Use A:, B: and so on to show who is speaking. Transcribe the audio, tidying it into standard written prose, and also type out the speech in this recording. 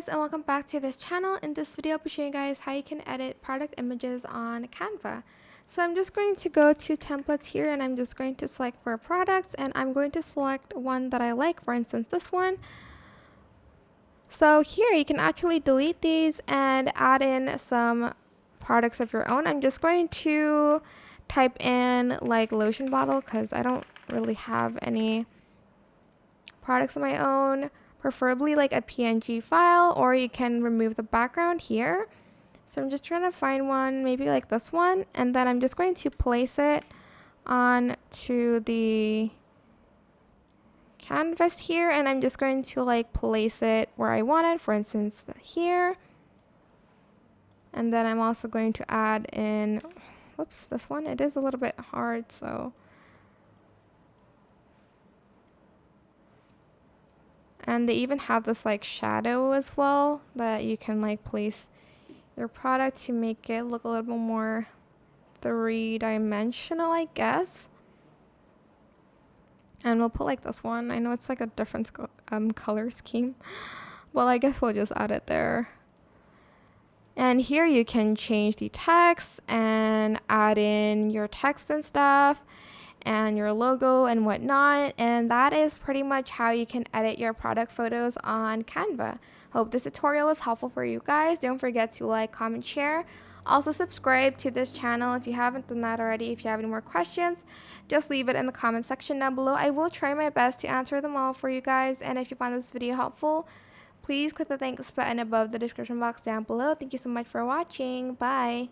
A: guys, and welcome back to this channel. In this video I'll be showing you guys how you can edit product images on Canva. So I'm just going to go to templates here, and I'm just going to select for products, and I'm going to select one that I like, for instance this one. So here you can actually delete these and add in some products of your own. I'm just going to type in like lotion bottle because I don't really have any products of my own, preferably like a PNG file, or you can remove the background here. So I'm just trying to find one, maybe like this one, and then I'm just going to place it onto the canvas here, and I'm just going to like place it where I want it, for instance here. And then I'm also going to add in, whoops, this one, it is a little bit hard, so and they even have this like shadow as well that you can like place your product to make it look a little bit more three-dimensional, I guess. And we'll put like this one. I know it's like a different color scheme. Well, I guess we'll just add it there. And here you can change the text and add in your text and stuff and your logo and whatnot, and that is pretty much how you can edit your product photos on Canva. Hope this tutorial was helpful for you guys. Don't forget to like, comment, share. Also subscribe to this channel if you haven't done that already. If you have any more questions, just leave it in the comment section down below. I will try my best to answer them all for you guys, and if you found this video helpful, please click the thanks button above the description box down below. Thank you so much for watching. Bye.